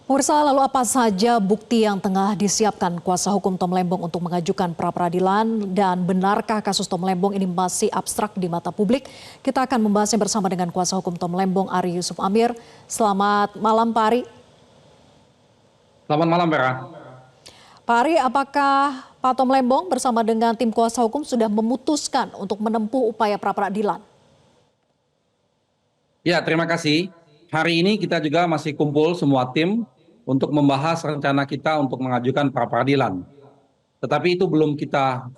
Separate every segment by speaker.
Speaker 1: Pemirsa, lalu apa saja bukti yang tengah disiapkan kuasa hukum Tom Lembong untuk mengajukan pra-peradilan dan benarkah kasus Tom Lembong ini masih abstrak di mata publik? Kita akan membahasnya bersama dengan kuasa hukum Tom Lembong, Ari Yusuf Amir. Selamat malam Pak Ari.
Speaker 2: Selamat malam, Vera.
Speaker 1: Pak Ari, apakah Pak Tom Lembong bersama dengan tim kuasa hukum sudah memutuskan untuk menempuh upaya pra-peradilan?
Speaker 2: Ya, terima kasih. Hari ini kita juga masih kumpul semua tim untuk membahas rencana kita untuk mengajukan pra-peradilan. Tetapi itu belum kita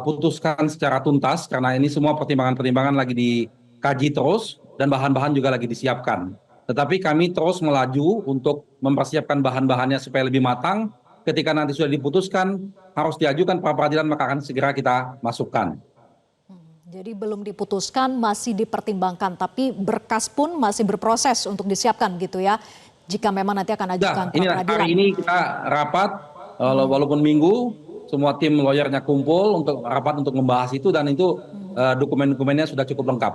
Speaker 2: putuskan secara tuntas karena ini semua pertimbangan-pertimbangan lagi dikaji terus dan bahan-bahan juga lagi disiapkan. Tetapi kami terus melaju untuk mempersiapkan bahan-bahannya supaya lebih matang. Ketika nanti sudah diputuskan harus diajukan pra-peradilan maka akan segera kita masukkan.
Speaker 1: Jadi belum diputuskan, masih dipertimbangkan, tapi berkas pun masih berproses untuk disiapkan gitu ya. Jika memang nanti akan ajukan pra-peradilan.
Speaker 2: Hari ini kita rapat, walaupun minggu, semua tim lawyernya kumpul untuk rapat untuk membahas itu dan itu dokumen-dokumennya sudah cukup lengkap.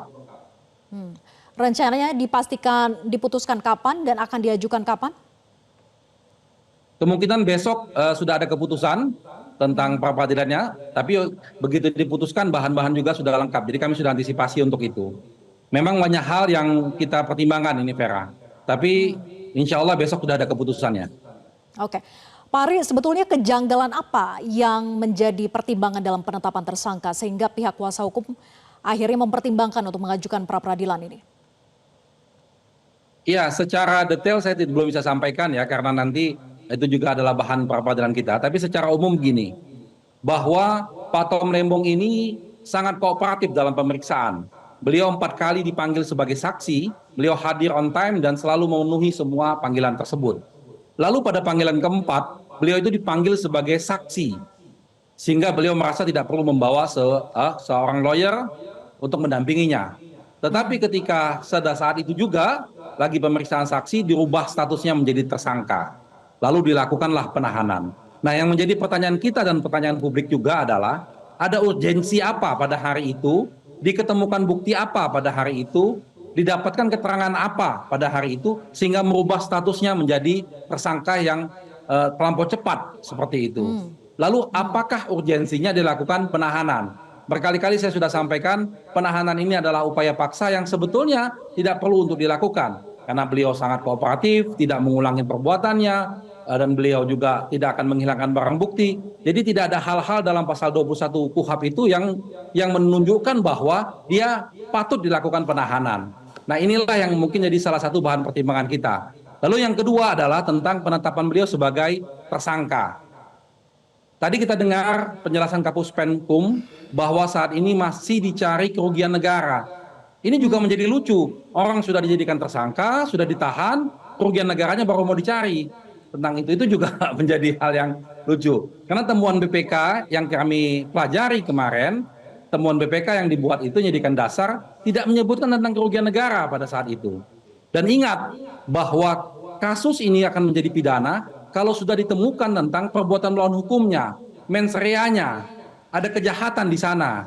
Speaker 1: Rencananya diputuskan kapan dan akan diajukan kapan?
Speaker 2: Kemungkinan besok sudah ada keputusan tentang pra-peradilannya, tapi begitu diputuskan bahan-bahan juga sudah lengkap. Jadi kami sudah antisipasi untuk itu. Memang banyak hal yang kita pertimbangkan ini, Vera. Tapi insya Allah besok sudah ada keputusannya.
Speaker 1: Oke. Pak Ari, sebetulnya kejanggalan apa yang menjadi pertimbangan dalam penetapan tersangka sehingga pihak kuasa hukum akhirnya mempertimbangkan untuk mengajukan pra-peradilan ini?
Speaker 2: Ya, secara detail saya belum bisa sampaikan ya, karena nanti itu juga adalah bahan pra-peradilan kita. Tapi secara umum gini, bahwa Pak Tom Lembong ini sangat kooperatif dalam pemeriksaan. Beliau 4 kali dipanggil sebagai saksi, beliau hadir on time dan selalu memenuhi semua panggilan tersebut. Lalu pada panggilan keempat, beliau itu dipanggil sebagai saksi. Sehingga beliau merasa tidak perlu membawa seorang lawyer untuk mendampinginya. Tetapi ketika pada saat itu juga, lagi pemeriksaan saksi dirubah statusnya menjadi tersangka. Lalu dilakukanlah penahanan. Nah, yang menjadi pertanyaan kita dan pertanyaan publik juga adalah ada urgensi apa pada hari itu, diketemukan bukti apa pada hari itu, didapatkan keterangan apa pada hari itu sehingga merubah statusnya menjadi tersangka yang terlampau cepat seperti itu. Lalu apakah urgensinya dilakukan penahanan? Berkali-kali saya sudah sampaikan penahanan ini adalah upaya paksa yang sebetulnya tidak perlu untuk dilakukan karena beliau sangat kooperatif, tidak mengulangi perbuatannya, dan beliau juga tidak akan menghilangkan barang bukti. Jadi tidak ada hal-hal dalam pasal 21 KUHP itu yang menunjukkan bahwa dia patut dilakukan penahanan. Nah, inilah yang mungkin jadi salah satu bahan pertimbangan kita. Lalu yang kedua adalah tentang penetapan beliau sebagai tersangka. Tadi kita dengar penjelasan Kapus Penkum bahwa saat ini masih dicari kerugian negara. Ini juga menjadi lucu. Orang sudah dijadikan tersangka, sudah ditahan, kerugian negaranya baru mau dicari. Tentang itu juga menjadi hal yang lucu. Karena temuan BPK yang kami pelajari kemarin, temuan BPK yang dibuat itu menjadikan dasar tidak menyebutkan tentang kerugian negara pada saat itu. Dan ingat bahwa kasus ini akan menjadi pidana kalau sudah ditemukan tentang perbuatan melawan hukumnya, mens reanya, ada kejahatan di sana.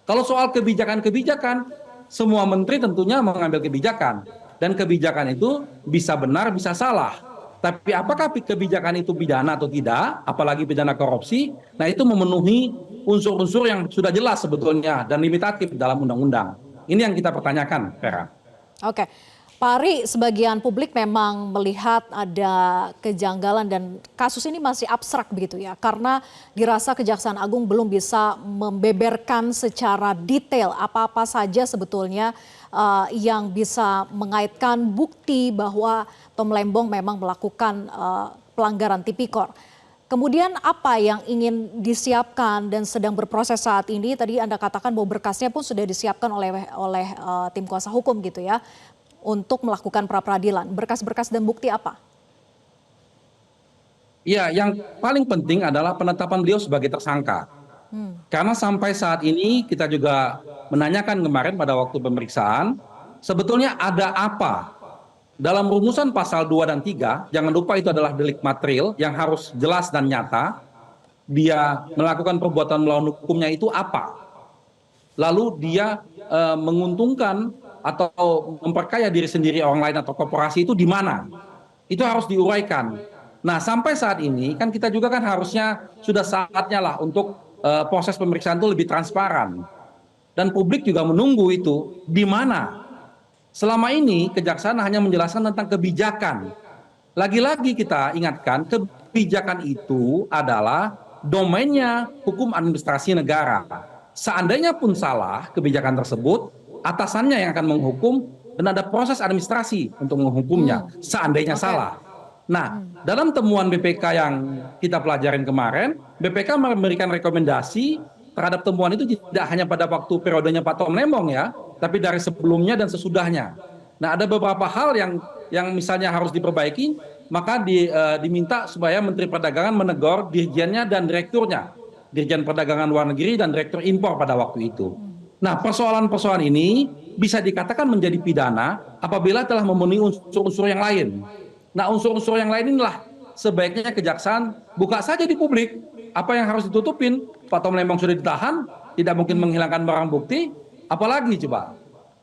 Speaker 2: Kalau soal kebijakan-kebijakan, semua menteri tentunya mengambil kebijakan. Dan kebijakan itu bisa benar, bisa salah. Tapi apakah kebijakan itu pidana atau tidak, apalagi pidana korupsi, nah itu memenuhi unsur-unsur yang sudah jelas sebetulnya dan limitatif dalam undang-undang. Ini yang kita pertanyakan, Vera.
Speaker 1: Oke. Pak Ari, sebagian publik memang melihat ada kejanggalan dan kasus ini masih abstrak begitu ya. Karena dirasa Kejaksaan Agung belum bisa membeberkan secara detail apa-apa saja sebetulnya yang bisa mengaitkan bukti bahwa Tom Lembong memang melakukan pelanggaran tipikor. Kemudian apa yang ingin disiapkan dan sedang berproses saat ini? Tadi Anda katakan bahwa berkasnya pun sudah disiapkan oleh tim kuasa hukum gitu ya, untuk melakukan pra-peradilan. Berkas-berkas dan bukti apa?
Speaker 2: Ya, yang paling penting adalah penetapan beliau sebagai tersangka. Karena sampai saat ini kita juga menanyakan kemarin pada waktu pemeriksaan, sebetulnya ada apa dalam rumusan pasal 2 dan 3, jangan lupa itu adalah delik material yang harus jelas dan nyata. Dia melakukan perbuatan melawan hukumnya itu apa? Lalu dia menguntungkan atau memperkaya diri sendiri, orang lain atau korporasi itu di mana? Itu harus diuraikan. Nah, sampai saat ini kan kita juga kan harusnya sudah saatnya lah untuk proses pemeriksaan itu lebih transparan. Dan publik juga menunggu itu di mana. Selama ini kejaksaan hanya menjelaskan tentang kebijakan. Lagi-lagi kita ingatkan, kebijakan itu adalah domainnya hukum administrasi negara. Seandainya pun salah kebijakan tersebut, atasannya yang akan menghukum dan ada proses administrasi untuk menghukumnya. Seandainya
Speaker 1: Oke.
Speaker 2: salah. Nah, dalam temuan BPK yang kita pelajarin kemarin, BPK memberikan rekomendasi terhadap temuan itu tidak hanya pada waktu periodenya Pak Tom Lembong ya, tapi dari sebelumnya dan sesudahnya. Nah, ada beberapa hal yang misalnya harus diperbaiki, maka diminta supaya Menteri Perdagangan menegur dirjennya dan direkturnya, Dirjen Perdagangan Luar Negeri dan Direktur Impor pada waktu itu. Nah, persoalan-persoalan ini bisa dikatakan menjadi pidana apabila telah memenuhi unsur-unsur yang lain. Nah, unsur-unsur yang lain inilah sebaiknya kejaksaan buka saja di publik. Apa yang harus ditutupin? Pak Tom Lembong sudah ditahan, tidak mungkin menghilangkan barang bukti, apalagi coba?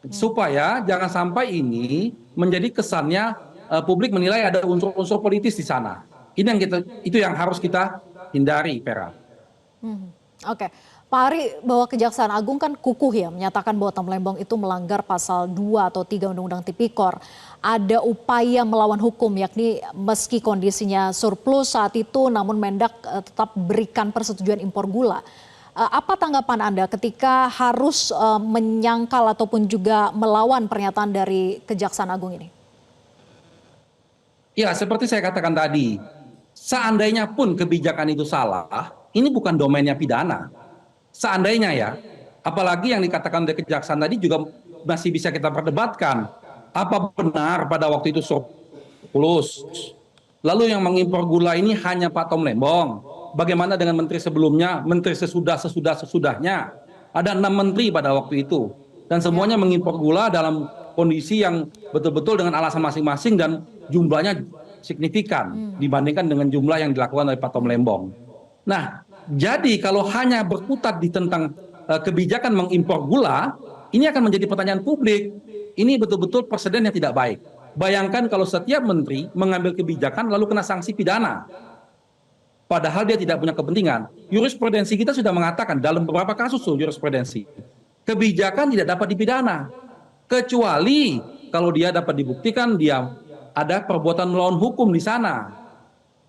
Speaker 2: Supaya jangan sampai ini menjadi kesannya publik menilai ada unsur-unsur politis di sana. Itu yang harus kita hindari, Vera.
Speaker 1: Oke, Pak Ari, bahwa Kejaksaan Agung kan kukuh ya menyatakan bahwa Tom Lembong itu melanggar pasal 2 atau 3 Undang-Undang Tipikor. Ada upaya melawan hukum, yakni meski kondisinya surplus saat itu, namun Mendak tetap berikan persetujuan impor gula. Apa tanggapan Anda ketika harus menyangkal ataupun juga melawan pernyataan dari Kejaksaan Agung ini?
Speaker 2: Ya, seperti saya katakan tadi, seandainya pun kebijakan itu salah, ini bukan domainnya pidana. Seandainya ya, apalagi yang dikatakan oleh kejaksaan tadi juga masih bisa kita perdebatkan. Apa benar pada waktu itu surplus? Lalu yang mengimpor gula ini hanya Pak Tom Lembong. Bagaimana dengan menteri sebelumnya, menteri sesudahnya? Ada 6 menteri pada waktu itu. Dan semuanya mengimpor gula dalam kondisi yang betul-betul dengan alasan masing-masing dan jumlahnya signifikan dibandingkan dengan jumlah yang dilakukan oleh Pak Tom Lembong. Nah, jadi kalau hanya berkutat di tentang kebijakan mengimpor gula, ini akan menjadi pertanyaan publik. Ini betul-betul presiden yang tidak baik. Bayangkan kalau setiap menteri mengambil kebijakan lalu kena sanksi pidana. Padahal dia tidak punya kepentingan. Jurisprudensi kita sudah mengatakan dalam beberapa kasus jurisprudensi, kebijakan tidak dapat dipidana. Kecuali kalau dia dapat dibuktikan dia ada perbuatan melawan hukum di sana.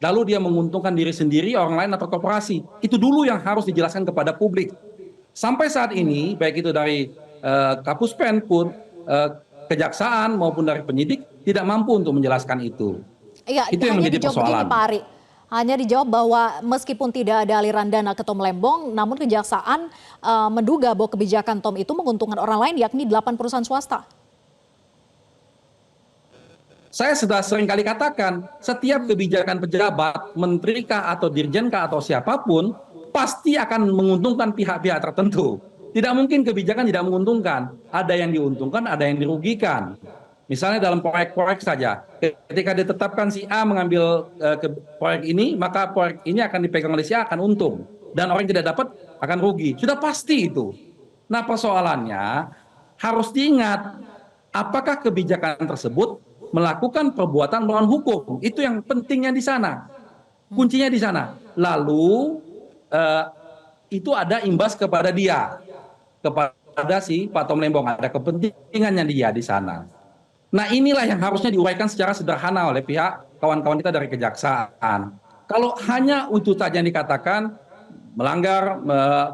Speaker 2: Lalu dia menguntungkan diri sendiri, orang lain atau korporasi. Itu dulu yang harus dijelaskan kepada publik. Sampai saat ini, baik itu dari Kapus Pen pun, kejaksaan maupun dari penyidik, tidak mampu untuk menjelaskan itu.
Speaker 1: Ya,
Speaker 2: Itu yang
Speaker 1: hanya
Speaker 2: menjadi
Speaker 1: dijawab
Speaker 2: persoalan.
Speaker 1: begini Pak Ari. Hanya dijawab bahwa meskipun tidak ada aliran dana ke Tom Lembong, namun Kejaksaan menduga bahwa kebijakan Tom itu menguntungkan orang lain, yakni 8 perusahaan swasta.
Speaker 2: Saya sudah sering kali katakan, setiap kebijakan pejabat, menteri kah atau dirjen kah atau siapapun, pasti akan menguntungkan pihak-pihak tertentu. Tidak mungkin kebijakan tidak menguntungkan. Ada yang diuntungkan, ada yang dirugikan. Misalnya dalam proyek-proyek saja, ketika ditetapkan si A mengambil proyek ini, maka proyek ini akan dipegang oleh si A akan untung. Dan orang yang tidak dapat akan rugi. Sudah pasti itu. Nah, persoalannya harus diingat, apakah kebijakan tersebut melakukan perbuatan melawan hukum. Itu yang pentingnya di sana. Kuncinya di sana. Lalu itu ada imbas kepada dia. Kepada si Pak Tom Lembong. Ada kepentingannya dia di sana. Nah, inilah yang harusnya diuraikan secara sederhana oleh pihak kawan-kawan kita dari kejaksaan. Kalau hanya itu saja yang dikatakan melanggar,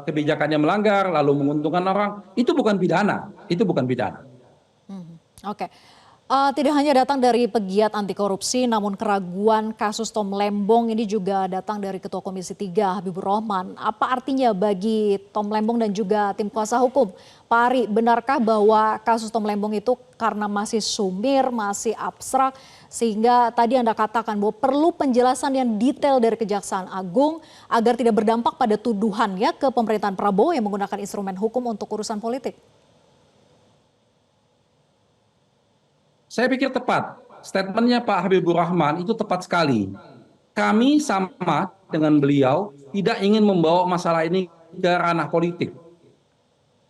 Speaker 2: kebijakannya melanggar, lalu menguntungkan orang, itu bukan pidana. Itu bukan pidana.
Speaker 1: Oke. Tidak hanya datang dari pegiat anti korupsi, namun keraguan kasus Tom Lembong ini juga datang dari Ketua Komisi 3 Habibur Rahman. Apa artinya bagi Tom Lembong dan juga tim kuasa hukum? Pak Ari, benarkah bahwa kasus Tom Lembong itu karena masih sumir, masih abstrak, sehingga tadi Anda katakan bahwa perlu penjelasan yang detail dari Kejaksaan Agung agar tidak berdampak pada tuduhannya ke pemerintahan Prabowo yang menggunakan instrumen hukum untuk urusan politik?
Speaker 2: Saya pikir tepat. Statementnya Pak Habibur Rahman itu tepat sekali. Kami sama dengan beliau tidak ingin membawa masalah ini ke ranah politik.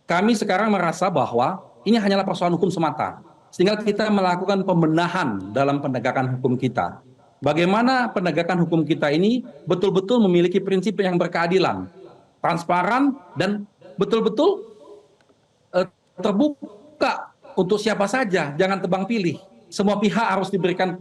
Speaker 2: Kami sekarang merasa bahwa ini hanyalah persoalan hukum semata. sehingga kita melakukan pembenahan dalam penegakan hukum kita. Bagaimana penegakan hukum kita ini betul-betul memiliki prinsip yang berkeadilan, transparan, dan betul-betul terbuka untuk siapa saja, jangan tebang pilih. Semua pihak harus diberikan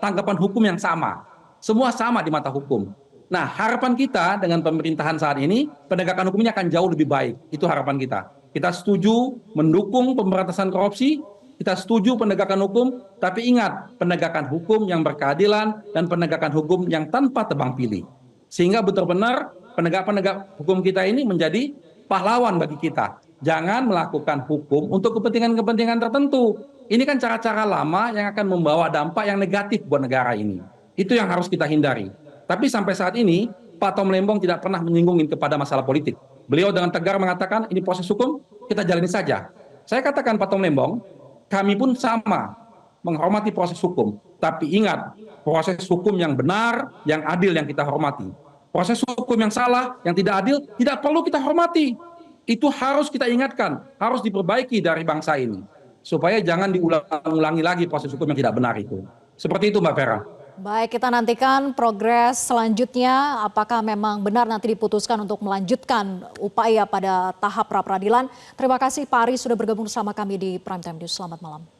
Speaker 2: tanggapan hukum yang sama. Semua sama di mata hukum. Nah, harapan kita dengan pemerintahan saat ini, penegakan hukumnya akan jauh lebih baik. Itu harapan kita. Kita setuju mendukung pemberantasan korupsi, kita setuju penegakan hukum, tapi ingat, penegakan hukum yang berkeadilan dan penegakan hukum yang tanpa tebang pilih. Sehingga benar-benar penegak-penegak hukum kita ini menjadi pahlawan bagi kita. Jangan melakukan hukum untuk kepentingan-kepentingan tertentu. Ini kan cara-cara lama yang akan membawa dampak yang negatif buat negara ini. Itu yang harus kita hindari. Tapi sampai saat ini, Pak Tom Lembong tidak pernah menyinggungin kepada masalah politik. Beliau dengan tegar mengatakan, ini proses hukum, kita jalani saja. Saya katakan Pak Tom Lembong, kami pun sama menghormati proses hukum. Tapi ingat, proses hukum yang benar, yang adil yang kita hormati. Proses hukum yang salah, yang tidak adil, tidak perlu kita hormati. Itu harus kita ingatkan, harus diperbaiki dari bangsa ini. Supaya jangan diulang-ulangi lagi proses hukum yang tidak benar itu. Seperti itu Mbak Vera.
Speaker 1: Baik, kita nantikan progres selanjutnya. Apakah memang benar nanti diputuskan untuk melanjutkan upaya pada tahap pra-peradilan. Terima kasih Pak Ari sudah bergabung bersama kami di Prime Time News. Selamat malam.